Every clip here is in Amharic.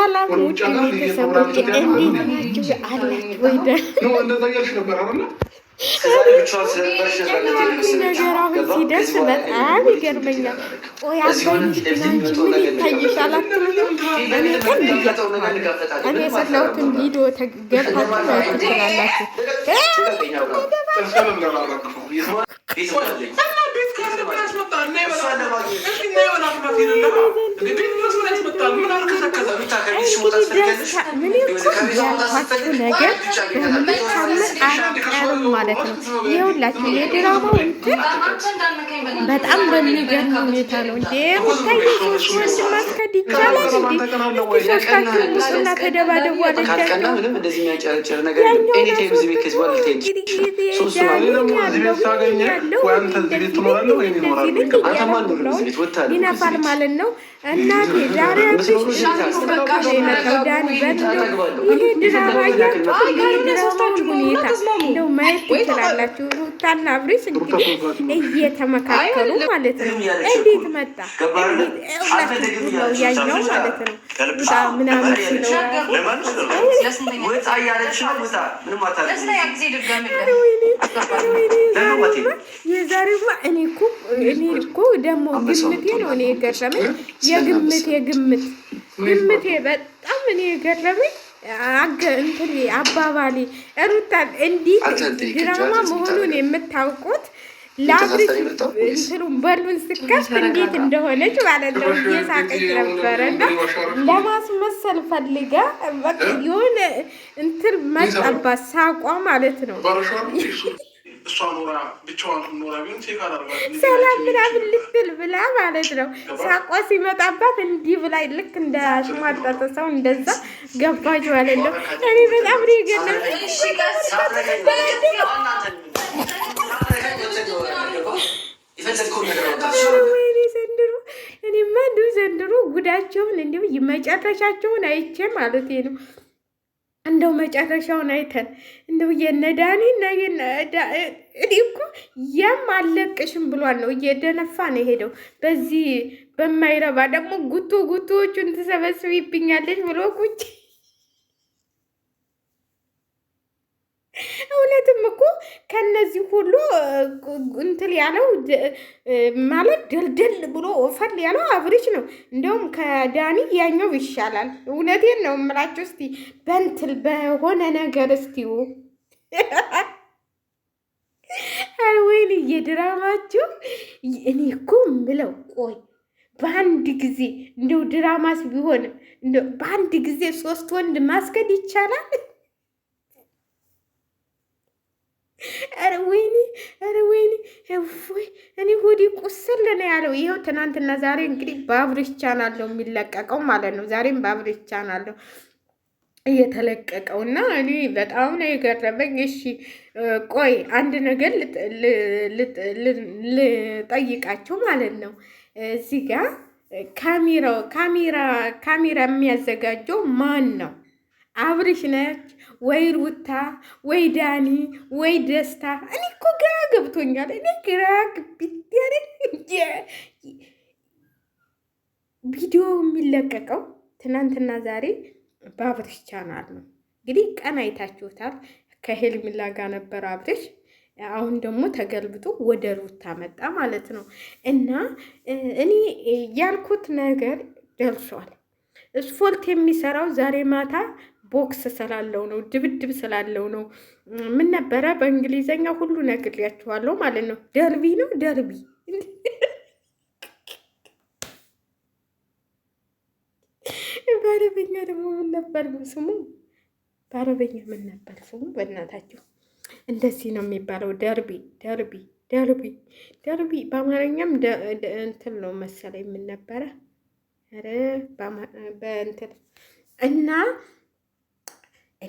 ሰላም ውድ ቤተሰቦች እንዴት ናችሁ? አላችሁ ወይ? ነገር አሁን ሲደርስ በጣም ይገርመኛል። ቆይ አባይሽ ግን አንቺ ምን ይታይሻል አትሉኝም? እኔ ቀን ብያችኋለሁ። እኔ የሰራሁትን ቪዲዮ ገብታችሁ ማየት ትችላላችሁ። ምን ያልኳችሁ ነገር በምታምር አያቀርም ማለት ነው። ይኸውላችሁ የድራማው እንትን በጣም በሚገርም ሁኔታ ነው እንዴ ሙታይ ሶስት ማስከድ ይቻላል እንዴ? ሶስታችሁ ሙስና ተደባደቡ አለቻቸው። ይነፋል ማለት ነው። እናቴ ዛሬ የመጣው ዳኒ ይሄ ድራማ ድራማውን ሁኔታ እንደው ማየት ትችላላችሁ። ሩታና አብርሽ እንግዲህ እየተመካከሉ ማለት ነው። እንዴት መጣ ነው ያኛው ማለት ነው። ምናምን ሲለው የዛሬማ እኔ እኮ ደግሞ ግምቴ ነው እኔ የገረመኝ ግምቴ በጣም እኔ የገረመኝ እንትን አባባሌ ሩታን እንዲህ ድራማ መሆኑን የምታውቁት ለአብርሽ እንትኑን በሉን ስከፍት እንዴት እንደሆነች ማለት ነው። እየሳቀች ነበረ እና ለማስመሰል ፈልጋ በቃ የሆነ እንትን መጣባት ሳቋ ማለት ነው። ሰላም ምናምን ልትል ብላ ማለት ነው። ሳቋ ሲመጣባት እንዲህ ብላ ልክ እንደ አሽሟጠጠ ሰው እንደዛ ገባች ማለት ነው። እኔ በጣም ነው የገረመኝ። እኔማ እንደው ዘንድሮ ጉዳቸውን እንደው መጨረሻቸውን አይቼ ማለት ነው። እንደው መጨረሻውን አይተን እንደው የነዳኒ እኔ እኮ ያም አለቅሽም ብሏል ነው እየደነፋ ነው የሄደው። በዚህ በማይረባ ደግሞ ጉቶዎቹን ትሰበስቢብኛለች ብሎ ቁጭ እውነትም እኮ ከነዚህ ሁሉ እንትን ያለው ማለት ደልደል ብሎ ፈል ያለው አብርሽ ነው። እንደውም ከዳኒ ያኛው ይሻላል። እውነቴን ነው የምላችሁ። እስቲ በእንትን በሆነ ነገር እስቲው ወይኔ የድራማችሁ እኔ እኮ ምለው ቆይ በአንድ ጊዜ እንደው ድራማስ ቢሆን እንደው በአንድ ጊዜ 3 ወንድ ማስገድ ይቻላል? ኧረ ወይኔ እፎይ! እኔ ሆዴ ቁስል ነው ያለው። ይኸው ትናንትና ዛሬ እንግዲህ በአብርሽ ቻናል ነው የሚለቀቀው ማለት ነው። ዛሬም በአብርሽ ቻናል ነው እየተለቀቀው እና እኔ በጣም ነው የገረመኝ። እሺ ቆይ አንድ ነገር ልጠይቃቸው ማለት ነው። እዚህ ጋር ካሜራ የሚያዘጋጀው ማን ነው? አብርሽ ነች ወይ ሩታ ወይ ዳኒ ወይ ደስታ? እኔ እኮ ግራ ገብቶኛል። እኔ ግራ ግቢት ቪዲዮ የሚለቀቀው ትናንትና ዛሬ በአብርሽ ቻናል ነው። እንግዲህ ቀን አይታችሁታል። ከሄልሚላ ጋር ነበር አብርሽ። አሁን ደግሞ ተገልብጦ ወደ ሩታ መጣ ማለት ነው። እና እኔ ያልኩት ነገር ደርሷል። ስፖርት የሚሰራው ዛሬ ማታ ቦክስ ስላለው ነው፣ ድብድብ ስላለው ነው። ምን ነበረ በእንግሊዘኛ ሁሉ ነግሬያችኋለሁ ማለት ነው። ደርቢ ነው ደርቢ። በአረበኛ ደግሞ ምን ነበር ስሙ? በአረበኛ ምን ነበር ስሙ? በእናታችሁ እንደዚህ ነው የሚባለው። ደርቢ። በአማርኛም እንትን ነው መሰለኝ ምን ነበረ? ኧረ በእንትን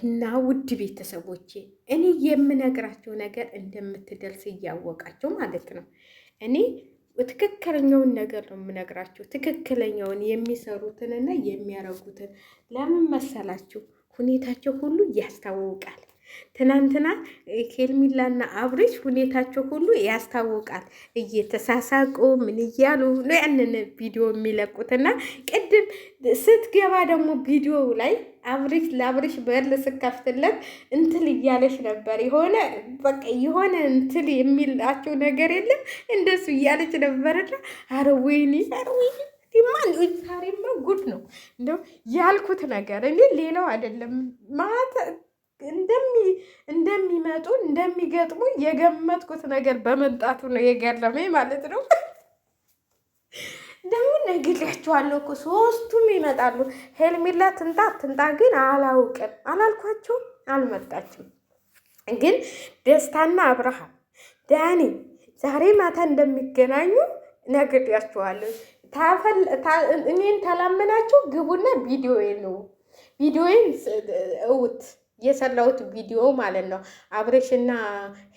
እና ውድ ቤተሰቦቼ እኔ የምነግራቸው ነገር እንደምትደርስ እያወቃቸው ማለት ነው። እኔ ትክክለኛውን ነገር ነው የምነግራቸው፣ ትክክለኛውን የሚሰሩትንና የሚያረጉትን። ለምን መሰላችሁ? ሁኔታቸው ሁሉ ያስታውቃል። ትናንትና ሄርሜላና አብርሽ ሁኔታቸው ሁሉ ያስታውቃል። እየተሳሳቁ ምን እያሉ ነው ያንን ቪዲዮ የሚለቁትና ቅድም ስትገባ ደግሞ ቪዲዮ ላይ አብርሽ ለአብርሽ በር ስከፍትለት እንትል እያለች ነበር። የሆነ በቃ የሆነ እንትል የሚላቸው ነገር የለም እንደሱ እያለች ነበርና ኧረ ወይኔ ዛሬማ ጉድ ነው እንደው ያልኩት ነገር እኔ ሌላው አይደለም ማለት እንደሚመጡ እንደሚገጥሙ የገመትኩት ነገር በመምጣቱ ነው የገረመኝ ማለት ነው። ደግሞ ነግሬያቸዋለሁ እኮ ሶስቱም ይመጣሉ። ሄርሜላ ትምጣ ትምጣ ግን አላውቅም አላልኳቸውም፣ አልመጣችም። ግን ደስታና አብርሃም ዳኒ ዛሬ ማታ እንደሚገናኙ ነግሬያቸዋለሁ። እኔን ተላመናችሁ ግቡና ቪዲዮዬን እውት የሰራሁት ቪዲዮ ማለት ነው። አብርሽና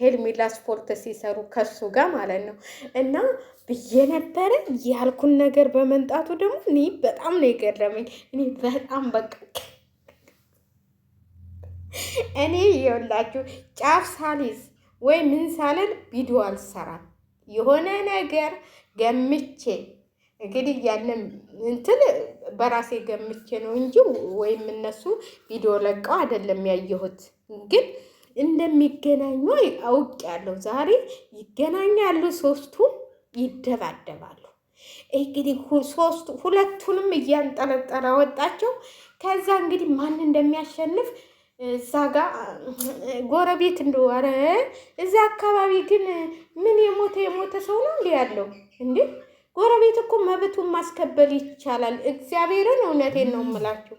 ሄርሜላ ስፖርት ሲሰሩ ከሱ ጋር ማለት ነው። እና ብዬ ነበረ ያልኩን ነገር በመምጣቱ ደግሞ እኔ በጣም ነው የገረመኝ። እኔ በጣም በቃ እኔ የወላችሁ ጫፍ ሳሊዝ ወይ ምን ሳልል ቪዲዮ አልሰራም። የሆነ ነገር ገምቼ እንግዲህ ያንን እንትን በራሴ ገምቼ ነው እንጂ ወይም እነሱ ቪዲዮ ለቀው አይደለም ያየሁት። ግን እንደሚገናኙ አውቄያለሁ። ዛሬ ይገናኛሉ፣ ሶስቱም ይደባደባሉ። እንግዲህ ሁለቱንም እያንጠለጠለ ወጣቸው። ከዛ እንግዲህ ማን እንደሚያሸንፍ እዛ ጋር ጎረቤት እንደዋረ እዛ አካባቢ ግን ምን የሞተ ሰው ነው እንዴ ያለው እንዴ? ጎረቤት እኮ መብቱን ማስከበር ይቻላል። እግዚአብሔርን እውነቴን ነው የምላችሁ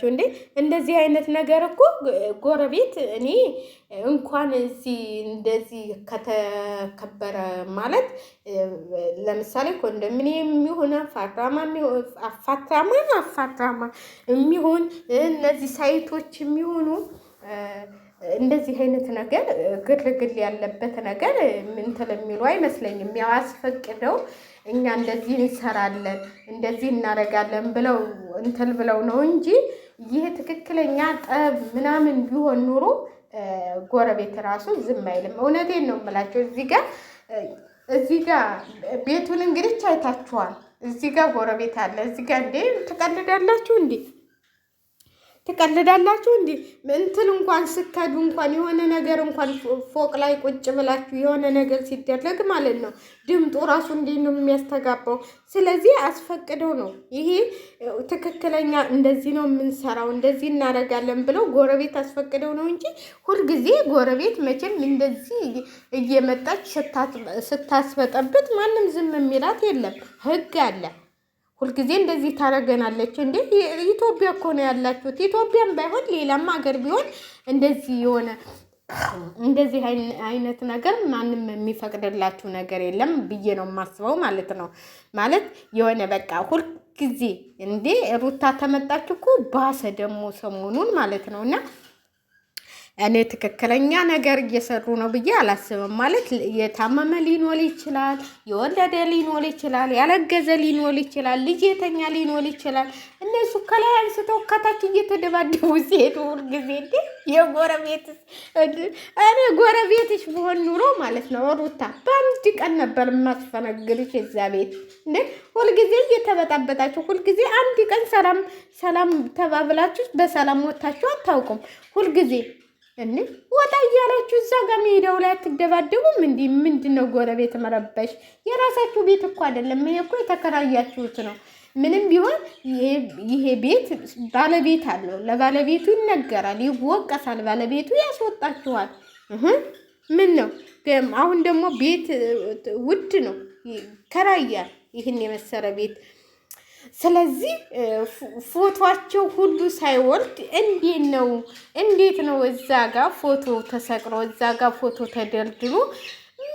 እንዴ እንደዚህ አይነት ነገር እኮ ጎረቤት እኔ እንኳን እዚህ እንደዚህ ከተከበረ ማለት ለምሳሌ ኮንዶሚኒየም የሚሆን አፋትራማ የሚሆን እነዚህ ሳይቶች የሚሆኑ እንደዚህ አይነት ነገር ግርግር ያለበት ነገር ምንትን የሚሉ አይመስለኝም። ያው አስፈቅደው እኛ እንደዚህ እንሰራለን እንደዚህ እናደርጋለን ብለው እንትን ብለው ነው እንጂ ይህ ትክክለኛ ጠብ ምናምን ቢሆን ኑሮ ጎረቤት ራሱ ዝም አይልም። እውነቴን ነው የምላቸው። እዚህ ጋር ቤቱን እንግዲህ አይታችኋል። እዚህ ጋር ጎረቤት አለ። እዚህ ጋር እንዴ ትቀልዳላችሁ እንዴ? ትቀልዳላችሁ እንዴ? እንትን እንኳን ስከዱ እንኳን የሆነ ነገር እንኳን ፎቅ ላይ ቁጭ ብላችሁ የሆነ ነገር ሲደረግ ማለት ነው ድምጡ ራሱ እንዴት ነው የሚያስተጋባው? ስለዚህ አስፈቅደው ነው ይሄ ትክክለኛ እንደዚህ ነው የምንሰራው እንደዚህ እናደርጋለን ብለው ጎረቤት አስፈቅደው ነው እንጂ ሁልጊዜ ጎረቤት መቼም እንደዚህ እየመጣች ስታስበጠብጥ ማንም ዝም የሚላት የለም። ህግ አለ። ሁልጊዜ እንደዚህ ታረገናለች እንዴ? ኢትዮጵያ እኮ ነው ያላችሁት። ኢትዮጵያም ባይሆን ሌላም ሀገር ቢሆን እንደዚህ የሆነ እንደዚህ አይነት ነገር ማንም የሚፈቅድላችሁ ነገር የለም ብዬ ነው የማስበው ማለት ነው። ማለት የሆነ በቃ ሁልጊዜ እንዴ ሩታ ተመጣች እኮ ባሰ ደግሞ ሰሞኑን ማለት ነው። እና እኔ ትክክለኛ ነገር እየሰሩ ነው ብዬ አላስብም። ማለት የታመመ ሊኖር ይችላል፣ የወለደ ሊኖር ይችላል፣ ያለገዘ ሊኖር ይችላል፣ ልጅ የተኛ ሊኖር ይችላል። እነሱ ከላይ አንስተው ከታች እየተደባደቡ ሲሄዱ ሁልጊዜ እንዴ የጎረቤትስ እኔ ጎረቤትሽ በሆን ኑሮ ማለት ነው ሩታ በአንድ ቀን ነበር የማስፈነግልሽ እዛ ቤት እንዴ። ሁልጊዜ እየተበጣበጣችሁ ሁልጊዜ አንድ ቀን ሰላም ተባብላችሁ በሰላም ወጥታችሁ አታውቁም። ሁልጊዜ እኔ ወጣ እያላችሁ እዛ ጋር ሜዳው ላይ አትደባደቡም? እንዲህ ምንድን ነው ጎረቤት መረበሽ? የራሳችሁ ቤት እኮ አይደለም፣ ይሄ እኮ የተከራያችሁት ነው። ምንም ቢሆን ይሄ ቤት ባለቤት አለው። ለባለቤቱ ይነገራል፣ ይወቀሳል፣ ባለቤቱ ያስወጣችኋል። ምን ነው አሁን ደግሞ ቤት ውድ ነው፣ ከራያል ይህን የመሰረ ቤት። ስለዚህ ፎቶአቸው ሁሉ ሳይወርድ እንዴት ነው እዛ ጋር ፎቶ ተሰቅሮ እዛ ጋር ፎቶ ተደርድሮ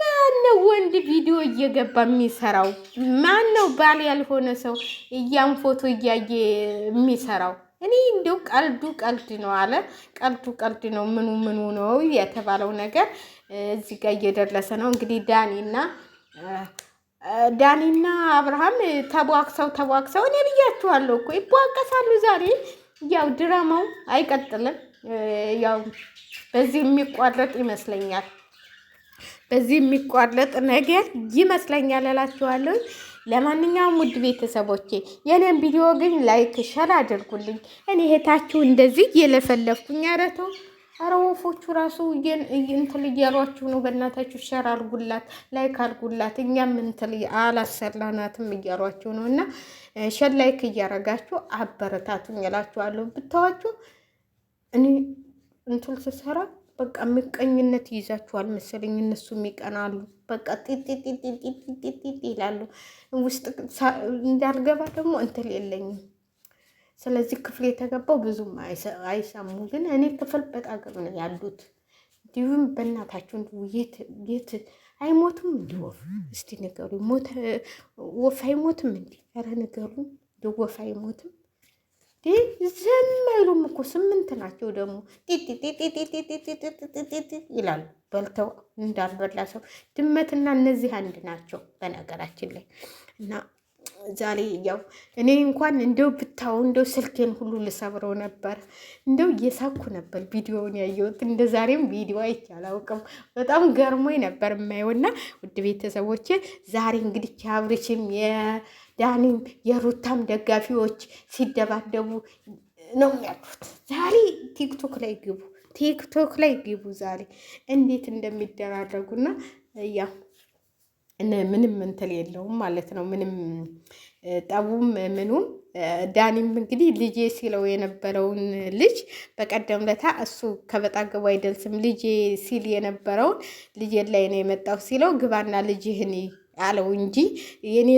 ማነው ወንድ ቪዲዮ እየገባ የሚሰራው? ማነው ባል ያልሆነ ሰው እያን ፎቶ እያየ የሚሰራው? እኔ እንደው ቀልድ ነው አለ። ቀልድ ነው። ምኑ ነው የተባለው ነገር እዚህ ጋር እየደረሰ ነው። እንግዲህ ዳኒና አብርሃም ተቧቅሰው እኔ ብያችኋለሁ እኮ ይቧቀሳሉ። ዛሬ ያው ድራማው አይቀጥልም። ያው በዚህ የሚቋረጥ ይመስለኛል። በዚህ የሚቋረጥ ነገር ይመስለኛል እላችኋለሁ። ለማንኛውም ውድ ቤተሰቦቼ የኔን ቪዲዮ ግን ላይክ ሸር አድርጉልኝ። እኔ እህታችሁ እንደዚህ እየለፈለፍኩኝ አረተው አረ ወፎቹ ራሱ እንትን እያሏችሁ ነው። በእናታችሁ ሸር አድርጉላት፣ ላይክ አድርጉላት። እኛም እንትን አላሰላናትም እያሏችሁ ነው። እና ሸር ላይክ እያረጋችሁ አበረታቱኝ እላችኋለሁ። ብታዋችሁ እኔ እንትን ስሰራ በቃ ምቀኝነት ይይዛችኋል መሰለኝ። እነሱም ይቀናሉ። በቃ ጢጢጢጢጢጢጢ ይላሉ። ውስጥ እንዳልገባ ደግሞ እንትን የለኝም። ስለዚህ ክፍል የተገባው ብዙም አይሰሙ። ግን እኔ ክፍል በጣም ነው ያሉት። እንዲሁም በእናታችሁ የት አይሞትም እንዲ ወፍ? እስቲ ንገሩ። ወፍ አይሞትም እንዲ? ኧረ ንገሩ። ወፍ አይሞትም ዝም አይሉም እኮ 8 ናቸው ደግሞ ጢጢጢጢጢጢጢጢጢጢ ይላሉ። በልተው እንዳልበላ ሰው። ድመትና እነዚህ አንድ ናቸው በነገራችን ላይ። እና ዛሬ ያው እኔ እንኳን እንደው ብታው እንደው ስልኬን ሁሉ ልሰብረው ነበር። እንደው እየሳኩ ነበር ቪዲዮውን ያየሁት። እንደ ዛሬም ቪዲዮ አይቼ አላውቅም። በጣም ገርሞኝ ነበር የማየውና ውድ ቤተሰቦቼ ዛሬ እንግዲህ አብርሽም የዳኒም የሩታም ደጋፊዎች ሲደባደቡ ነው ያሉት። ዛሬ ቲክቶክ ላይ ግቡ ዛሬ እንዴት እንደሚደራረጉና ያው ምንም እንትን የለውም ማለት ነው። ምንም ጠቡም ምኑም። ዳኒም እንግዲህ ልጄ ሲለው የነበረውን ልጅ በቀደም ለታ እሱ ከበጣገቡ አይደልስም ልጄ ሲል የነበረውን ልጄ ላይ ነው የመጣው ሲለው ግባና ልጅህን አለው እንጂ የኔ